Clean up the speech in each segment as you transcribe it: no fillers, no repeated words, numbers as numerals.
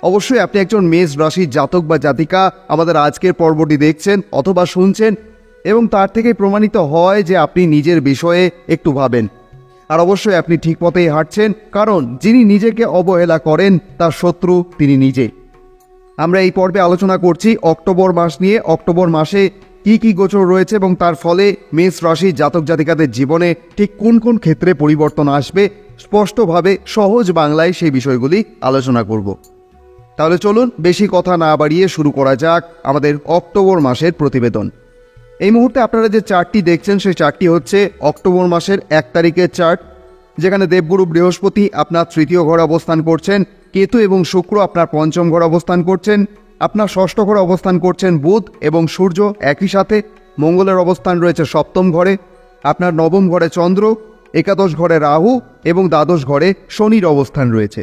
অবশ্যই আপনি একজন মেষ রাশির জাতক বা জাতিকা আমাদের আজকের পর্বটি দেখছেন অথবা শুনছেন, এবং তার থেকে প্রমাণিত হয় যে আপনি নিজের বিষয়ে একটু ভাবেন। আর অবশ্যই আপনি ঠিক পথেই হাঁটছেন, কারণ যিনি নিজেকে অবহেলা করেন তার শত্রু তিনি নিজে। আমরা এই পর্বে আলোচনা করছি অক্টোবর মাস নিয়ে। অক্টোবর মাসে কি কি গোচর রয়েছে এবং তার ফলে মেষ রাশির জাতক জাতিকাদের জীবনে ঠিক কোন কোন ক্ষেত্রে পরিবর্তন আসবে, স্পষ্টভাবে সহজ বাংলায় সেই বিষয়গুলি আলোচনা করব। তাহলে চলুন বেশি কথা না বাড়িয়ে শুরু করা যাক আমাদের অক্টোবর মাসের প্রতিবেদন। এই মুহূর্তে আপনারা যে চার্টটি দেখছেন সেই চার্টটি হচ্ছে অক্টোবর মাসের 1 তারিখের চার্ট, যেখানে দেবগুরু বৃহস্পতি আপনার তৃতীয় ঘরে অবস্থান করছেন, কেতু এবং শুক্র আপনার পঞ্চম ঘরে অবস্থান করছেন, আপনার ষষ্ঠ ঘরে অবস্থান করছেন বুধ এবং সূর্য একই সাথে, মঙ্গলের অবস্থান রয়েছে সপ্তম ঘরে, আপনার নবম ঘরে চন্দ্র, একাদশ ঘরে রাহু এবং দ্বাদশ ঘরে শনির অবস্থান রয়েছে।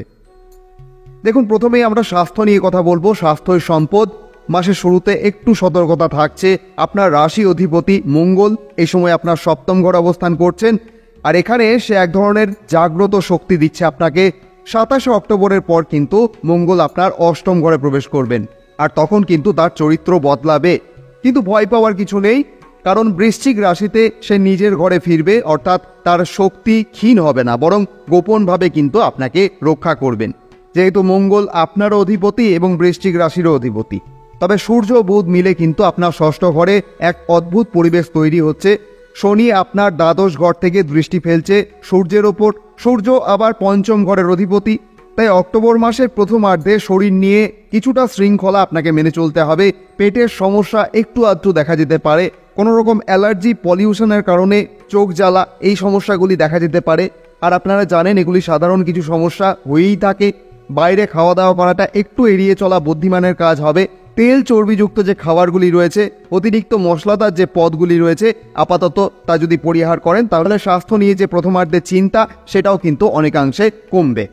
দেখুন, প্রথমেই আমরা স্বাস্থ্য নিয়ে কথা বলবো। স্বাস্থ্যই সম্পদ। মাসের শুরুতে একটু সতর্কতা থাকছে। আপনার রাশি অধিপতি মঙ্গল এই সময় আপনার সপ্তম ঘরে অবস্থান করছেন, আর এখানে সে এক ধরনের জাগ্রত শক্তি দিচ্ছে আপনাকে। 27 অক্টোবরের পর কিন্তু মঙ্গল আপনার অষ্টম ঘরে প্রবেশ করবেন, আর তখন কিন্তু তার চরিত্র বদলাবে। কিন্তু ভয় পাওয়ার কিছু নেই, কারণ বৃশ্চিক রাশিতে সে নিজের ঘরে ফিরবে, অর্থাৎ তার শক্তি ক্ষীণ হবে না, বরং গোপনভাবে কিন্তু আপনাকে রক্ষা করবেন, যেহেতু মঙ্গল আপনারও অধিপতি এবং বৃশ্চিক রাশিরও অধিপতি। তবে সূর্য বুধ মিলে কিন্তু আপনার ষষ্ঠ ঘরে এক অদ্ভুত পরিবেশ তৈরি হচ্ছে। শনি আপনার দ্বাদশ ঘর থেকে দৃষ্টি ফেলছে সূর্যের ওপর। সূর্য আবার পঞ্চম ঘরের অধিপতি। তাই অক্টোবর মাসের প্রথমার্ধে শরীর নিয়ে কিছুটা শৃঙ্খলা আপনাকে মেনে চলতে হবে। পেটের সমস্যা একটু আধটু দেখা যেতে পারে, কোনো রকম অ্যালার্জি, পলিউশনের কারণে চোখ জ্বালা, এই সমস্যাগুলি দেখা যেতে পারে। আর আপনারা জানেন এগুলি সাধারণ কিছু সমস্যা হয়েই থাকে। বাইরে খাওয়া দাওয়া করাটা একটু এড়িয়ে চলা বুদ্ধিমানের কাজ হবে। তেল চর্বিযুক্ত যে খাবারগুলি রয়েছে, অতিরিক্ত মশলাদার যে পদগুলি রয়েছে, আপাতত তা যদি পরিহার করেন তাহলে স্বাস্থ্য নিয়ে যে প্রথমার্ধে চিন্তা সেটাও কিন্তু অনেকাংশে কমবে।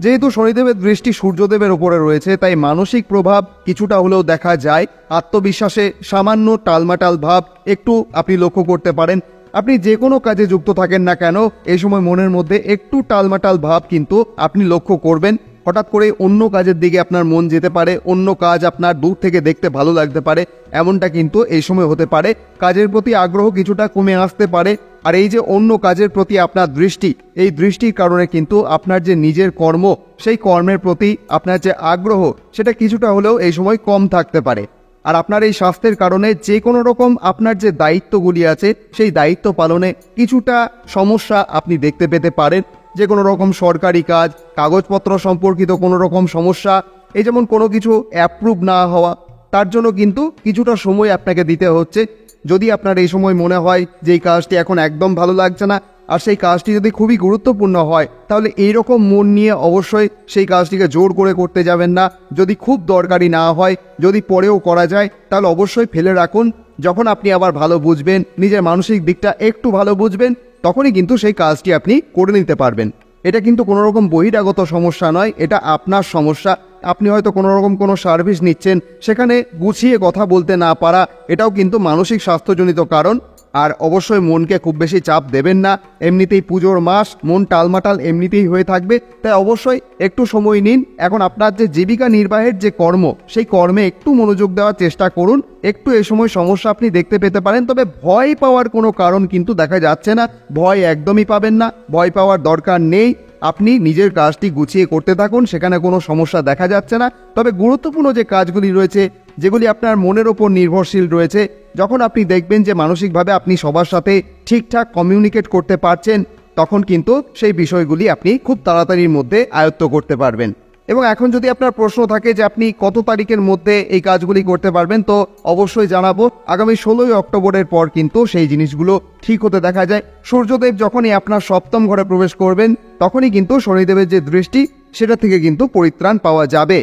যেহেতু শনিদেবের দৃষ্টি সূর্যদেবের ওপরে রয়েছে, তাই মানসিক প্রভাব কিছুটা হলেও দেখা যায়। আত্মবিশ্বাসে সামান্য টালমাটাল ভাব একটু আপনি লক্ষ্য করতে পারেন। আপনি যে কোনো কাজে যুক্ত থাকেন না কেন, এই সময় মনের মধ্যে একটু টালমাটাল ভাব কিন্তু আপনি লক্ষ্য করবেন। হঠাৎ করে অন্য কাজের দিকে আপনার মন যেতে পারে, অন্য কাজ আপনার দূর থেকে দেখতে ভালো লাগতে পারে, এমনটা কিন্তু এই সময় হতে পারে। কাজের প্রতি আগ্রহ কিছুটা কমে আসতে পারে। আর এই যে অন্য কাজের প্রতি আপনার দৃষ্টি, এই দৃষ্টির কারণে কিন্তু আপনার যে নিজের কর্ম, সেই কর্মের প্রতি আপনার যে আগ্রহ সেটা কিছুটা হলেও এই সময় কম থাকতে পারে। আর আপনার এই স্বাস্থ্যের কারণে যে কোনো রকম আপনার যে দায়িত্বগুলি আছে সেই দায়িত্ব পালনে কিছুটা সমস্যা আপনি দেখতে পেতে পারেন। যে কোনো রকম সরকারি কাজ, কাগজপত্র সম্পর্কিত কোনো রকম সমস্যা, এই যেমন কোনো কিছু অ্যাপ্রুভ না হওয়া, তার জন্য কিন্তু কিছুটা সময় আপনাকে দিতে হচ্ছে। যদি আপনার এই সময় মনে হয় যে এই কাজটি এখন একদম ভালো লাগছে না, আর সেই কাজটি যদি খুবই গুরুত্বপূর্ণ হয়, তাহলে এইরকম মন নিয়ে অবশ্যই সেই কাজটিকে জোর করে করতে যাবেন না। যদি খুব দরকারি না হয়, যদি পরেও করা যায়, তাহলে অবশ্যই ফেলে রাখুন। যখন আপনি আবার ভালো বুঝবেন, নিজের মানসিক দিকটা একটু ভালো বুঝবেন, তখনই কিন্তু সেই কাজটি আপনি করে নিতে পারবেন। এটা কিন্তু কোনো রকম বহিরাগত সমস্যা নয়, এটা আপনার সমস্যা। আপনি হয়তো কোনো রকম কোনো সার্ভিস নিচ্ছেন, সেখানে গুছিয়ে কথা বলতে না পারা, এটাও কিন্তু মানসিক স্বাস্থ্যজনিত কারণ। আর অবশ্যই মনকে খুব বেশি চাপ দেবেন না। এমনিতেই পুজোর মাস, মন টালমাটাল এমনিতেই হয়ে থাকবে, তাই অবশ্যই একটু সময় নিন। এখন আপনার যে জীবিকা নির্বাহের যে কর্ম, সেই কর্মে একটু মনোযোগ দেওয়ার চেষ্টা করুন। একটু এই সময় সমস্যা আপনি দেখতে পেতে পারেন, তবে ভয় পাওয়ার কোনো কারণ কিন্তু দেখা যাচ্ছে না। ভয় একদমই পাবেন না, ভয় পাওয়ার দরকার নেই। আপনি নিজের কাজটি গুছিয়ে করতে থাকুন, সেখানে কোনো সমস্যা দেখা যাচ্ছে না। তবে গুরুত্বপূর্ণ যে কাজগুলি রয়েছে, যেগুলি আপনার মনের ওপর নির্ভরশীল রয়েছে, যখন আপনি দেখবেন যে মানসিকভাবে আপনি সবার সাথে ঠিকঠাক কমিউনিকেট করতে পারছেন, তখন কিন্তু সেই বিষয়গুলি আপনি খুব তাড়াতাড়ির মধ্যে আয়ত্ত করতে পারবেন। এবং এখন যদি আপনার প্রশ্ন থাকে যে আপনি কত তারিখের মধ্যে এই কাজগুলি করতে পারবেন, তো অবশ্যই জানাবো। আগামী 16 অক্টোবরের পর কিন্তু সেই জিনিসগুলো ঠিক হতে দেখা যায়। সূর্যদেব যখনই আপনার সপ্তম ঘরে প্রবেশ করবেন, তখনই কিন্তু শনিদেবের যে দৃষ্টি, সেটা থেকে কিন্তু পরিত্রাণ পাওয়া যাবে।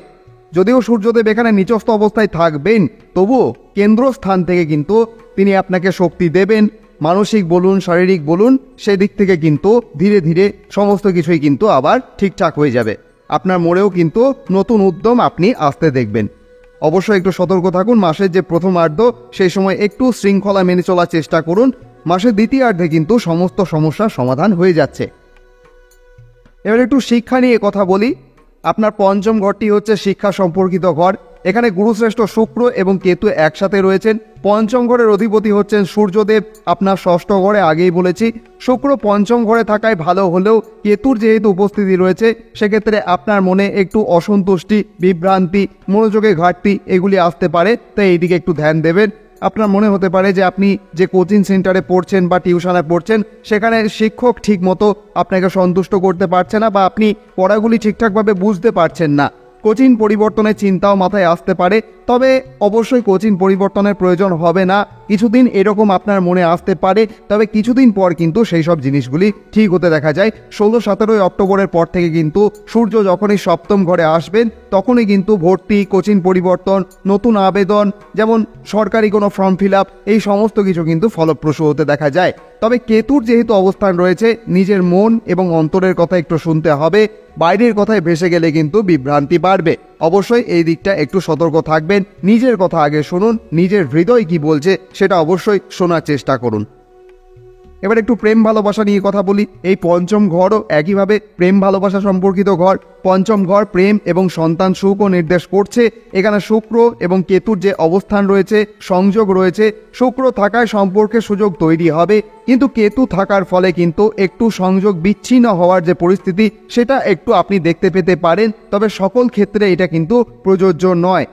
যদিও সূর্যদেব এখানে নিচস্থ অবস্থায় থাকবেন, তবুও কেন্দ্রস্থান থেকে কিন্তু তিনি আপনাকে শক্তি দেবেন। মানসিক বলুন, শারীরিক বলুন, সেদিক থেকে কিন্তু ধীরে ধীরে সমস্ত কিছুই কিন্তু আবার ঠিকঠাক হয়ে যাবে। আপনার মনেও কিন্তু নতুন উদ্যম আপনি আসতে দেখবেন। অবশ্যই একটু সতর্ক থাকুন। মাসের যে প্রথমার্ধ, সেই সময় একটু শৃঙ্খলা মেনে চলার চেষ্টা করুন। মাসের দ্বিতীয়ার্ধে কিন্তু সমস্ত সমস্যার সমাধান হয়ে যাচ্ছে। এবার একটু শিক্ষা নিয়ে কথা বলি। আপনার পঞ্চম ঘরটি হচ্ছে শিক্ষা সম্পর্কিত ঘর। এখানে গুরুশ্রেষ্ঠ শুক্র এবং কেতু একসাথে রয়েছেন। পঞ্চম ঘরের অধিপতি হচ্ছেন সূর্যদেব, আপনার ষষ্ঠ ঘরে আগেই বলেছি। শুক্র পঞ্চম ঘরে থাকায় ভালো হলেও কেতুর যেহেতু উপস্থিতি রয়েছে, সেক্ষেত্রে আপনার মনে একটু অসন্তুষ্টি, বিভ্রান্তি, মনোযোগে ঘাটতি এগুলি আসতে পারে, তাই এইদিকে একটু ধ্যান দেবেন। আপনার মনে হতে পারে যে আপনি যে কোচিং সেন্টারে পড়ছেন বা টিউশনে পড়ছেন, সেখানে শিক্ষক ঠিক মতো আপনাকে সন্তুষ্ট করতে পারছে না, বা আপনি পড়াগুলি ঠিকঠাকভাবে বুঝতে পারছেন না। কোচিং পরিবর্তনের চিন্তাও মাথায় আসতে পারে, তবে অবশ্যই কোচিং পরিবর্তনের প্রয়োজন হবে না। কিছুদিন এরকম আপনার মনে আসতে পারে, তবে কিছুদিন পর কিন্তু সেই সব জিনিসগুলি ঠিক হতে দেখা যায়। 16-17 অক্টোবরের পর থেকে কিন্তু সূর্য যখনই সপ্তম ঘরে আসবেন, তখনই কিন্তু ভর্তি, কোচিং পরিবর্তন, নতুন আবেদন, যেমন সরকারি কোনো ফর্ম ফিল আপ, এই সমস্ত কিছু কিন্তু ফলপ্রসূ হতে দেখা যায়। তবে কেতুর যেহেতু অবস্থান রয়েছে, নিজের মন এবং অন্তরের কথা একটু শুনতে হবে। বাইরের কথায় ভেসে গেলে কিন্তু বিভ্রান্তি বাড়বে। অবশ্যই এই দিকটা একটু সতর্ক থাকবেন। নিজের কথা আগে শুনুন, নিজের হৃদয় কি বলছে সেটা অবশ্যই শোনার চেষ্টা করুন। এবার একটু প্রেম ভালোবাসা নিয়ে কথা বলি। এই পঞ্চম ঘরও একইভাবে প্রেম ভালোবাসা সম্পর্কিত ঘর। পঞ্চম ঘর প্রেম এবং সন্তান সুখও নির্দেশ করছে। এখানে শুক্র এবং কেতুর যে অবস্থান রয়েছে, সংযোগ রয়েছে, শুক্র থাকায় সম্পর্কে সুযোগ তৈরি হবে, কিন্তু কেতু থাকার ফলে কিন্তু একটু সংযোগ বিচ্ছিন্ন হওয়ার যে পরিস্থিতি, সেটা একটু আপনি দেখতে পেতে পারেন, তবে সকল ক্ষেত্রে এটা কিন্তু প্রযোজ্য নয়।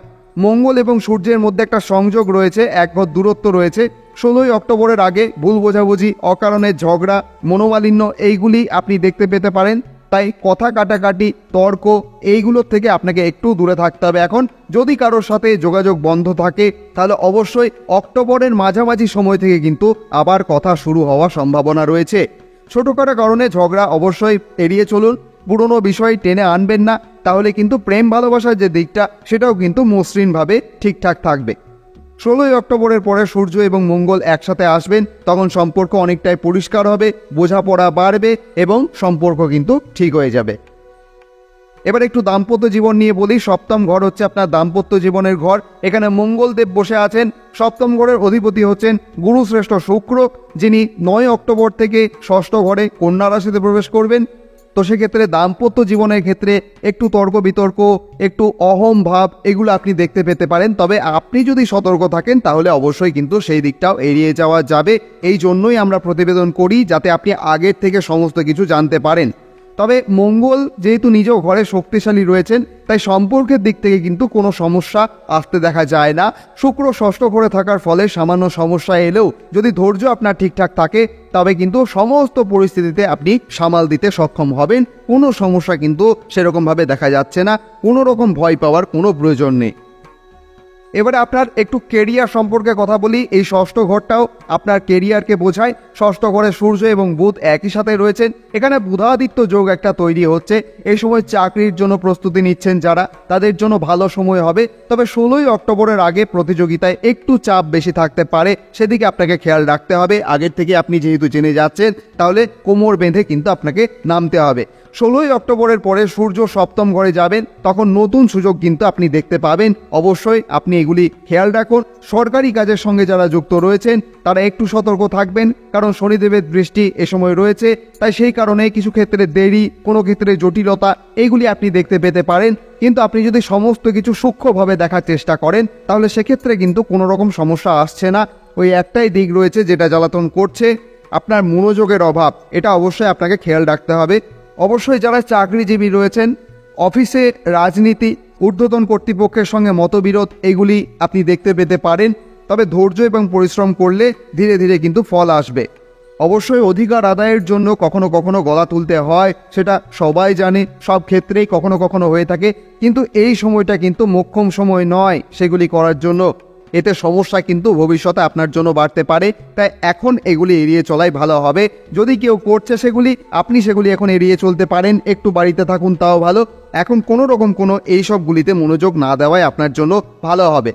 মঙ্গল এবং সূর্যের মধ্যে একটা সংযোগ রয়েছে, এক ঘর দূরত্ব রয়েছে। 16 অক্টোবরের আগে ভুল বোঝাবুঝি, অকারণে ঝগড়া, মনোমালিন্য এইগুলি আপনি দেখতে পেতে পারেন। তাই কথা কাটাকাটি, তর্ক এইগুলোর থেকে আপনাকে একটু দূরে থাকতে হবে। এখন যদি কারোর সাথে যোগাযোগ বন্ধ থাকে, তাহলে অবশ্যই অক্টোবরের মাঝামাঝি সময় থেকে কিন্তু আবার কথা শুরু হওয়ার সম্ভাবনা রয়েছে। ছোটোখাটো কারণে ঝগড়া অবশ্যই এড়িয়ে চলুন, পুরনো বিষয় টেনে আনবেন না, তাহলে কিন্তু প্রেম ভালোবাসার যে দিকটা সেটাও কিন্তু মসৃণভাবে ঠিকঠাক থাকবে। 16 অক্টোবরের পরে সূর্য এবং মঙ্গল একসাথে আসবেন, তখন সম্পর্ক অনেকটাই পরিষ্কার হবে, বোঝাপড়া বাড়বে এবং সম্পর্ক কিন্তু ঠিক হয়ে যাবে। এবার একটু দাম্পত্য জীবন নিয়ে বলি। সপ্তম ঘর হচ্ছে আপনার দাম্পত্য জীবনের ঘর। এখানে মঙ্গলদেব বসে আছেন। সপ্তম ঘরের অধিপতি হচ্ছেন গুরুশ্রেষ্ঠ শুক্র, যিনি 9 অক্টোবর থেকে ষষ্ঠ ঘরে কন্যা রাশিতে প্রবেশ করবেন। তো সেক্ষেত্রে দাম্পত্য জীবনের ক্ষেত্রে একটু তর্ক বিতর্ক, একটু অহম ভাব এগুলো আপনি দেখতে পেতে পারেন, তবে আপনি যদি সতর্ক থাকেন তাহলে অবশ্যই কিন্তু সেই দিকটাও এড়িয়ে যাওয়া যাবে। এই জন্যই আমরা প্রতিবেদন করি, যাতে আপনি আগের থেকে সমস্ত কিছু জানতে পারেন। তবে মঙ্গল যেহেতু নিজেও ঘরে শক্তিশালী রয়েছেন, তাই সম্পর্কের দিক থেকে কিন্তু কোনো সমস্যা আসতে দেখা যায় না। শুক্র ষষ্ঠ ঘরে থাকার ফলে সামান্য সমস্যা এলেও যদি ধৈর্য আপনার ঠিকঠাক থাকে, তবে কিন্তু সমস্ত পরিস্থিতিতে আপনি সামাল দিতে সক্ষম হবেন। কোনো সমস্যা কিন্তু সেরকমভাবে দেখা যাচ্ছে না, কোনো রকম ভয় পাওয়ার কোনো প্রয়োজন নেই। এবারে আপনার একটু কেরিয়ার সম্পর্কে কথা বলি। এই ষষ্ঠ ঘরটাও আপনার কেরিয়ারকে বোঝায়। ষষ্ঠ ঘরে সূর্য এবং বুধ একই সাথে রয়েছেন। এখানে বুধাদিত্য যোগ একটা তৈরি হচ্ছে। এই সময় চাকরির জন্য প্রস্তুতি নিচ্ছেন যারা, তাদের জন্য ভালো সময় হবে। তবে 16 অক্টোবরের আগে প্রতিযোগিতায় একটু চাপ বেশি থাকতে পারে, সেদিকে আপনাকে খেয়াল রাখতে হবে। আগের থেকে আপনি যেহেতু জেনে যাচ্ছেন, তাহলে কোমর বেঁধে কিন্তু আপনাকে নামতে হবে। 16 অক্টোবরের পরে সূর্য সপ্তম ঘরে যাবেন, তখন নতুন সুযোগ কিন্তু আপনি দেখতে পাবেন। অবশ্যই আপনি এগুলি খেয়াল রাখুন। সরকারি কাজের সঙ্গে যারা যুক্ত রয়েছেন তারা একটু সতর্ক থাকবেন, কারণ শনিদেবের দৃষ্টি এ সময় রয়েছে। তাই সেই কারণে কিছু ক্ষেত্রে দেরি, কোনো ক্ষেত্রে জটিলতা এইগুলি আপনি দেখতে পেতে পারেন। কিন্তু আপনি যদি সমস্ত কিছু সূক্ষ্মভাবে দেখার চেষ্টা করেন, তাহলে সেক্ষেত্রে কিন্তু কোনো রকম সমস্যা আসছে না। ওই একটাই দিক রয়েছে যেটা জ্বালাতন করছে, আপনার মনোযোগের অভাব। এটা অবশ্যই আপনাকে খেয়াল রাখতে হবে। অবশ্যই যারা চাকরিজীবী রয়েছেন, অফিসে রাজনীতি, ঊর্ধ্বতন কর্তৃপক্ষের সঙ্গে মতবিরোধ এগুলি আপনি দেখতে পেতে পারেন। তবে ধৈর্য এবং পরিশ্রম করলে ধীরে ধীরে কিন্তু ফল আসবে। অবশ্যই অধিকার আদায়ের জন্য কখনো কখনো গলা তুলতে হয়, সেটা সবাই জানে, সব ক্ষেত্রেই কখনো কখনো হয়ে থাকে। কিন্তু এই সময়টা কিন্তু মোক্ষম সময় নয় সেগুলি করার জন্য। এতে সমস্যা কিন্তু ভবিষ্যতে আপনার জন্য বাড়তে পারে। তাই এখন এগুলি এড়িয়ে চলাই ভালো হবে। যদি কেউ করছে সেগুলি, আপনি সেগুলি এখন এড়িয়ে চলতে পারেন। একটু বাড়িতে থাকুন, তাও ভালো। এখন কোনো রকম কোনো এইসবগুলিতে মনোযোগ না দেওয়াই আপনার জন্য ভালো হবে।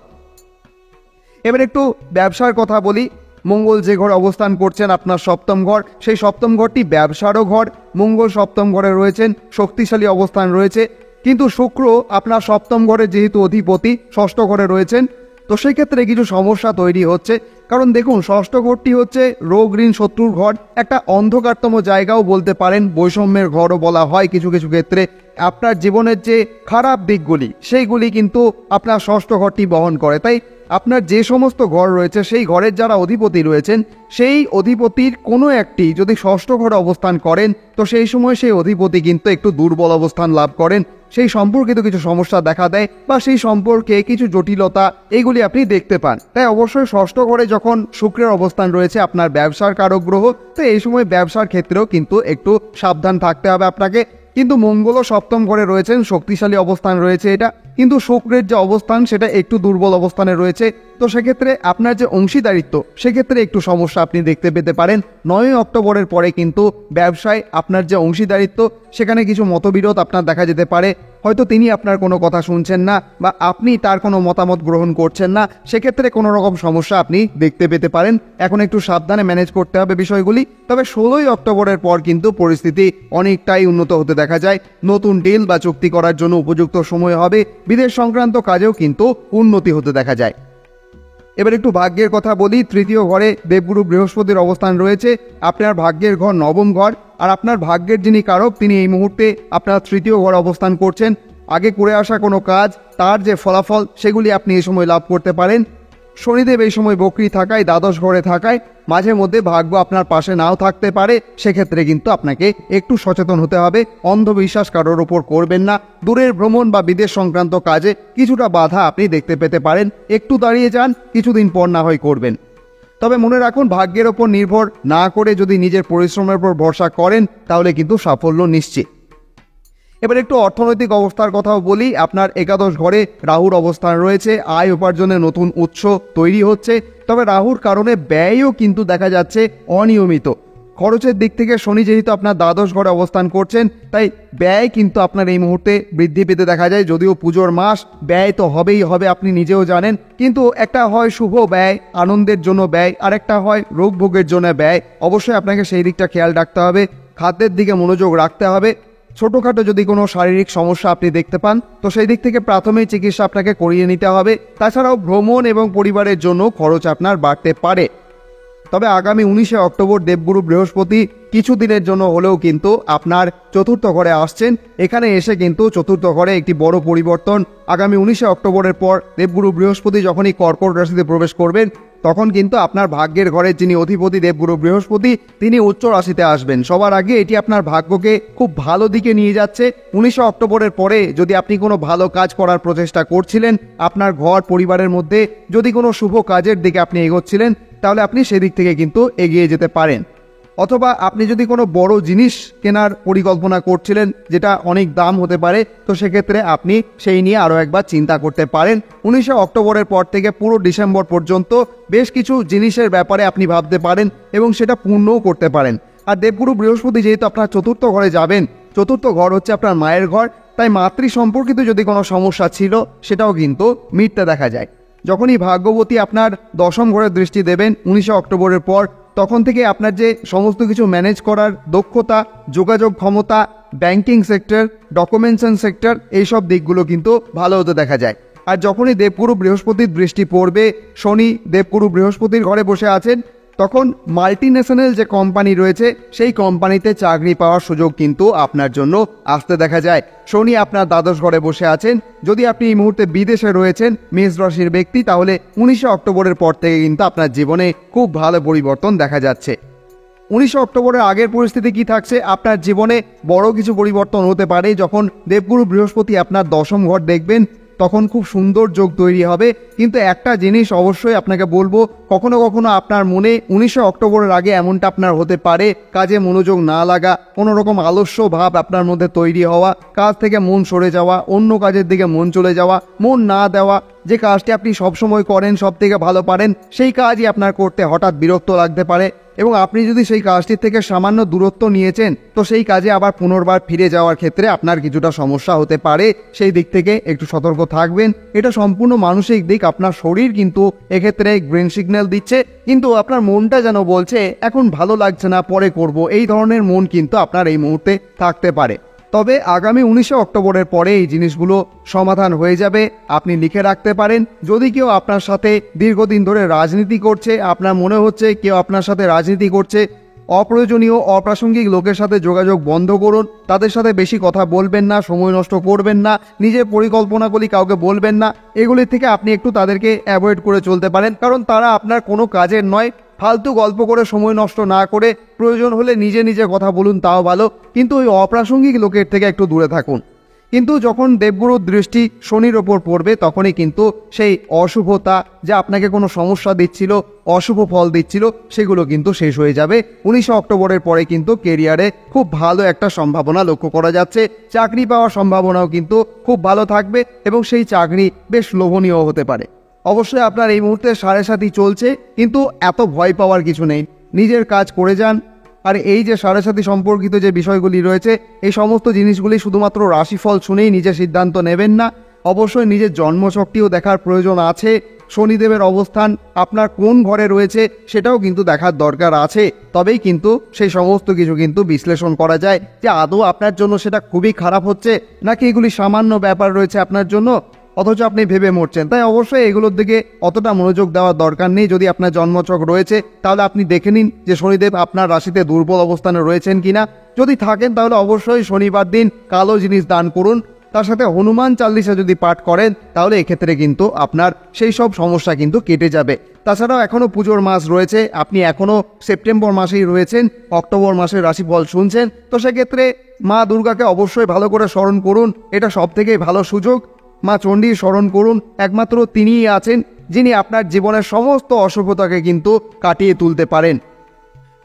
এবার একটু ব্যবসার কথা বলি। মঙ্গল যে ঘর অবস্থান করছেন, আপনার সপ্তম ঘর, সেই সপ্তম ঘরটি ব্যবসারও ঘর। মঙ্গল সপ্তম ঘরে রয়েছেন, শক্তিশালী অবস্থান রয়েছে। কিন্তু শুক্র আপনার সপ্তম ঘরে যেহেতু অধিপতি, ষষ্ঠ ঘরে রয়েছেন, তো সেই ক্ষেত্রে কিছু সমস্যা তৈরি হচ্ছে। কারণ দেখুন, ষষ্ঠ ঘরটি হচ্ছে রোগ ঋণ শত্রুর ঘর, একটা অন্ধকারতম জায়গাও বলতে পারেন, বৈষম্যের ঘরও বলা হয় কিছু কিছু ক্ষেত্রে। আপনার জীবনের যে খারাপ দিকগুলি সেইগুলি কিন্তু আপনার ষষ্ঠ ঘরটি বহন করে। তাই আপনার যে সমস্ত ঘর রয়েছে সেই ঘরের যারা অধিপতি রয়েছেন সেই অধিপতির কোনো একটি যদি ষষ্ঠ ঘরে অবস্থান করেন তো সেই সময় সেই অধিপতি কিন্তু একটু দুর্বল অবস্থান লাভ করেন, সেই সম্পর্কিত কিছু সমস্যা দেখা দেয় বা সেই সম্পর্কে কিছু জটিলতা এইগুলি আপনি দেখতে পান। তাই অবশ্যই ষষ্ঠ ঘরে যখন শুক্রের অবস্থান রয়েছে আপনার ব্যবসার কারক গ্রহ, তো এই সময় ব্যবসার ক্ষেত্রেও কিন্তু একটু সাবধান থাকতে হবে আপনাকে। কিন্তু মঙ্গলও সপ্তম ঘরে রয়েছেন, শক্তিশালী অবস্থান রয়েছে এটা, কিন্তু শুক্রের যে অবস্থান সেটা একটু দুর্বল অবস্থানে রয়েছে। তো সেক্ষেত্রে আপনার যে অংশীদারিত্ব সেক্ষেত্রে একটু সমস্যা আপনি দেখতে পেতে পারেন। 9 অক্টোবরের পরে কিন্তু ব্যবসায় আপনার যে অংশীদারিত্ব সেখানে কিছু মতবিরোধ আপনার দেখা যেতে পারে। হয়তো তিনি আপনার কোনো কথা শুনছেন না বা আপনি তার কোনো মতামত গ্রহণ করছেন না, সেক্ষেত্রে কোনো রকম সমস্যা আপনি দেখতে পেতে পারেন। এখন একটু সাবধানে ম্যানেজ করতে হবে বিষয়গুলি। তবে 16 অক্টোবরের পর কিন্তু পরিস্থিতি অনেকটাই উন্নত হতে দেখা যায়। নতুন ডিল বা চুক্তি করার জন্য উপযুক্ত সময় হবে। বিদেশ সংক্রান্ত কাজেও কিন্তু উন্নতি হতে দেখা যায়। এবার একটু ভাগ্যের কথা বলি। তৃতীয় ঘরে দেবগুরু বৃহস্পতির অবস্থান রয়েছে, আপনার ভাগ্যের ঘর নবম ঘর, আর আপনার ভাগ্যের যিনি কারক তিনি এই মুহূর্তে আপনার তৃতীয় ঘরে অবস্থান করছেন। আগে করে আসা কোনো কাজ তার যে ফলাফল সেগুলি আপনি এই সময় লাভ করতে পারেন। শনিদেব এই সময় বকরি থাকায়, দ্বাদশ ঘরে থাকায় মাঝে মধ্যে ভাগ্য আপনার পাশে নাও থাকতে পারে। সেক্ষেত্রে কিন্তু আপনাকে একটু সচেতন হতে হবে। অন্ধবিশ্বাস কারোর ওপর করবেন না। দূরের ভ্রমণ বা বিদেশ সংক্রান্ত কাজে কিছুটা বাধা আপনি দেখতে পেতে পারেন। একটু দাঁড়িয়ে যান, কিছুদিন পর না হয় করবেন। তবে মনে রাখুন, ভাগ্যের ওপর নির্ভর না করে যদি নিজের পরিশ্রমের উপর ভরসা করেন তাহলে কিন্তু সাফল্য নিশ্চিত। এবার একটু অর্থনৈতিক অবস্থার কথাও বলি। আপনার একাদশ ঘরে রাহুর অবস্থান রয়েছে, আয় উপার্জনের নতুন উৎস তৈরি হচ্ছে। তবে রাহুর কারণে ব্যয়ও কিন্তু দেখা যাচ্ছে অনিয়মিত। খরচের দিক থেকে শনি যেহেতু আপনার দ্বাদশ ঘরে অবস্থান করছেন, তাই ব্যয় কিন্তু আপনার এই মুহূর্তে বৃদ্ধি পেতে দেখা যায়। যদিও পুজোর মাস, ব্যয় তো হবেই হবে, আপনি নিজেও জানেন। কিন্তু একটা হয় শুভ ব্যয়, আনন্দের জন্য ব্যয়, আর একটা হয় রোগ ভোগের জন্য ব্যয়। অবশ্যই আপনাকে সেই দিকটা খেয়াল রাখতে হবে, খাদ্যের দিকে মনোযোগ রাখতে হবে। ছোটোখাটো যদি কোনো শারীরিক সমস্যা আপনি দেখতে পান তো সেই দিক থেকে প্রাথমিক চিকিৎসা আপনাকে করিয়ে নিতে হবে। তাছাড়াও ভ্রমণ এবং পরিবারের জন্য খরচ আপনার বাড়তে পারে। তবে আগামী 19 অক্টোবর দেবগুরু বৃহস্পতি কিছুদিনের জন্য হলেও কিন্তু আপনার চতুর্থ ঘরে আসছেন। এখানে এসে কিন্তু চতুর্থ ঘরে একটি বড় পরিবর্তন। আগামী 19 অক্টোবরের পর দেবগুরু বৃহস্পতি যখনই কর্কট রাশিতে প্রবেশ করবেন তখন কিন্তু আপনার ভাগ্যের ঘরের যিনি অধিপতি দেবগুরু বৃহস্পতি তিনি উচ্চ রাশিতে আসবেন। সবার আগে এটি আপনার ভাগ্যকে খুব ভালো দিকে নিয়ে যাচ্ছে। 19 অক্টোবরের পরে যদি আপনি কোনো ভালো কাজ করার প্রচেষ্টা করছিলেন, আপনার ঘর পরিবারের মধ্যে যদি কোনো শুভ কাজের দিকে আপনি এগোচ্ছিলেন তাহলে আপনি সেদিক থেকে কিন্তু এগিয়ে যেতে পারেন। অথবা আপনি যদি কোনো বড় জিনিস কেনার পরিকল্পনা করছিলেন যেটা অনেক দাম হতে পারে, তো সেক্ষেত্রে আপনি সেই নিয়ে আরও একবার চিন্তা করতে পারেন। 19 অক্টোবরের পর থেকে পুরো ডিসেম্বর পর্যন্ত বেশ কিছু জিনিসের ব্যাপারে আপনি ভাবতে পারেন এবং সেটা পূর্ণও করতে পারেন। আর দেবগুরু বৃহস্পতি যেহেতু আপনার চতুর্থ ঘরে যাবেন, চতুর্থ ঘর হচ্ছে আপনার মায়ের ঘর, তাই মাতৃ সম্পর্কিত যদি কোনো সমস্যা ছিল সেটাও কিন্তু মিটতে দেখা যায়। যখনই ভাগ্যবতী আপনার দশম ঘরে দৃষ্টি দেবেন 19 অক্টোবরের পর, তখন থেকে আপনার যে সমস্ত কিছু ম্যানেজ করার দক্ষতা, যোগাযোগ ক্ষমতা, ব্যাংকিং সেক্টর, ডকুমেন্টেশন সেক্টর, এইসব দিকগুলো কিন্তু ভালো হতে দেখা যায়। আর যখনই দেবগুরু বৃহস্পতির দৃষ্টি পড়বে, শনি দেবগুরু বৃহস্পতির ঘরে বসে আছেন, তখন মাল্টিন্যাশনাল যে কোম্পানি রয়েছে সেই কোম্পানিতে চাকরি পাওয়ার সুযোগ কিন্তু আপনার জন্য আসতে দেখা যায়। শনি আপনার দ্বাদশ ঘরে বসে আছেন। যদি আপনি এই মুহূর্তে বিদেশে রয়েছেন, মেষ রাশির ব্যক্তি, তাহলে 19 অক্টোবরের পর থেকে কিন্তু আপনার জীবনে খুব ভালো পরিবর্তন দেখা যাচ্ছে। 19 অক্টোবরের আগের পরিস্থিতি কি থাকছে? আপনার জীবনে বড় কিছু পরিবর্তন হতে পারে। যখন দেবগুরু বৃহস্পতি আপনার দশম ঘর দেখবেন তখন খুব সুন্দর যোগ তৈরি হবে। কিন্তু একটা জিনিস অবশ্যই আপনাকে বলবো, কখনো কখনো আপনার মনে 19 অক্টোবরের আগে এমনটা আপনার হতে পারে, কাজে মনোযোগ না লাগা, কোনো রকম আলস্য ভাব আপনার মধ্যে তৈরি হওয়া, কাজ থেকে মন সরে যাওয়া, অন্য কাজের দিকে মন চলে যাওয়া, মন না দেওয়া। যে কাজটি আপনি সবসময় করেন, সব থেকে ভালো পারেন, সেই কাজই আপনার করতে হঠাৎ বিরক্ত লাগতে পারে। এবং আপনি যদি সেই কাজটির থেকে সামান্য দূরত্ব নিয়েছেন তো সেই কাজে আবার পুনর্বার ফিরে যাওয়ার ক্ষেত্রে আপনার কিছুটা সমস্যা হতে পারে। সেই দিক থেকে একটু সতর্ক থাকবেন। এটা সম্পূর্ণ মানসিক দিক। আপনার শরীর কিন্তু এক্ষেত্রে গ্রিন সিগন্যাল দিচ্ছে, কিন্তু আপনার মনটা যেন বলছে এখন ভালো লাগছে না, পরে করব। এই ধরনের মন কিন্তু আপনার এই মুহূর্তে থাকতে পারে। তবে আগামী 19 অক্টোবরের পরে এই জিনিসগুলো সমাধান হয়ে যাবে। আপনি লিখে রাখতে পারেন। যদি কেউ আপনার সাথে দীর্ঘদিন ধরে রাজনীতি করছে, আপনার মনে হচ্ছে কেউ আপনার সাথে রাজনীতি করছে, অপ্রয়োজনীয় অপ্রাসঙ্গিক লোকের সাথে যোগাযোগ বন্ধ করুন, তাদের সাথে বেশি কথা বলবেন না, সময় নষ্ট করবেন না, নিজের পরিকল্পনাগুলি কাউকে বলবেন না। এগুলির থেকে আপনি একটু তাদেরকে অ্যাভয়েড করে চলতে পারেন, কারণ তারা আপনার কোনো কাজের নয়। ফালতু গল্প করে সময় নষ্ট না করে প্রয়োজন হলে নিজে নিজে কথা বলুন, তাও ভালো, কিন্তু ওই অপ্রাসঙ্গিক লোকের থেকে একটু দূরে থাকুন। কিন্তু যখন দেবগুরুর দৃষ্টি শনির ওপর পড়বে তখনই কিন্তু সেই অশুভতা, যা আপনাকে কোনো সমস্যা দিচ্ছিল, অশুভ ফল দিচ্ছিল, সেগুলো কিন্তু শেষ হয়ে যাবে। 19 অক্টোবরের পরে কিন্তু কেরিয়ারে খুব ভালো একটা সম্ভাবনা লক্ষ্য করা যাচ্ছে। চাকরি পাওয়ার সম্ভাবনাও কিন্তু খুব ভালো থাকবে এবং সেই চাকরি বেশ লোভনীয় হতে পারে। অবশ্যই আপনার এই মুহূর্তে 7.5 চলছে, কিন্তু এত ভয় পাওয়ার কিছু নেই, নিজের কাজ করে যান। আর এই যে 7.5 সম্পর্কিত যে বিষয়গুলি রয়েছে, এই সমস্ত জিনিসগুলি শুধুমাত্র রাশিফল শুনেই নিজের সিদ্ধান্ত নেবেন না, অবশ্যই নিজের জন্মছকটিও দেখার প্রয়োজন আছে। শনিদেবের অবস্থান আপনার কোন ঘরে রয়েছে সেটাও কিন্তু দেখার দরকার আছে, তবেই কিন্তু সেই সমস্ত কিছু কিন্তু বিশ্লেষণ করা যায় যে আদৌ আপনার জন্য সেটা খুবই খারাপ হচ্ছে নাকি এগুলি সামান্য ব্যাপার রয়েছে আপনার জন্য, অথচ আপনি ভেবে মরছেন। তাই অবশ্যই এগুলোর দিকে অতটা মনোযোগ দেওয়ার দরকার নেই। যদি আপনার জন্মছক রয়েছে তাহলে আপনি দেখে নিন যে শনিদেব আপনার রাশিতে দুর্বল অবস্থানে রয়েছেন কিনা। যদি থাকেন তাহলে অবশ্যই শনিবার দিন কালো জিনিস দান করুন, তার সাথে হনুমান চালিসা যদি পাঠ করেন তাহলে এক্ষেত্রে কিন্তু আপনার সেই সব সমস্যা কিন্তু কেটে যাবে। তাছাড়াও এখনও পুজোর মাস রয়েছে, আপনি এখনও সেপ্টেম্বর মাসেই রয়েছেন, অক্টোবর মাসের রাশিফল শুনছেন, তো সেক্ষেত্রে মা দুর্গাকে অবশ্যই ভালো করে স্মরণ করুন, এটা সবথেকে ভালো সুযোগ। মা চণ্ডীর স্মরণ করুন, একমাত্র তিনিই আছেন যিনি আপনার জীবনের সমস্ত অশুভতাকে কিন্তু কাটিয়ে তুলতে পারেন।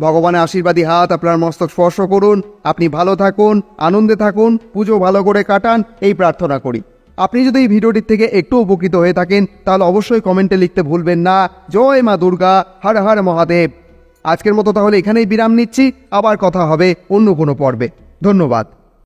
ভগবানের আশীর্বাদী হাত আপনার মস্তক স্পর্শ করুন, আপনি ভালো থাকুন, আনন্দে থাকুন, পুজো ভালো করে কাটান, এই প্রার্থনা করি। আপনি যদি এই ভিডিওটির থেকে একটু উপকৃত হয়ে থাকেন তাহলে অবশ্যই কমেন্টে লিখতে ভুলবেন না, জয় মা দুর্গা, হর হর মহাদেব। আজকের মতো তাহলে এখানেই বিরাম নিচ্ছি, আবার কথা হবে অন্য কোনো পর্বে। ধন্যবাদ।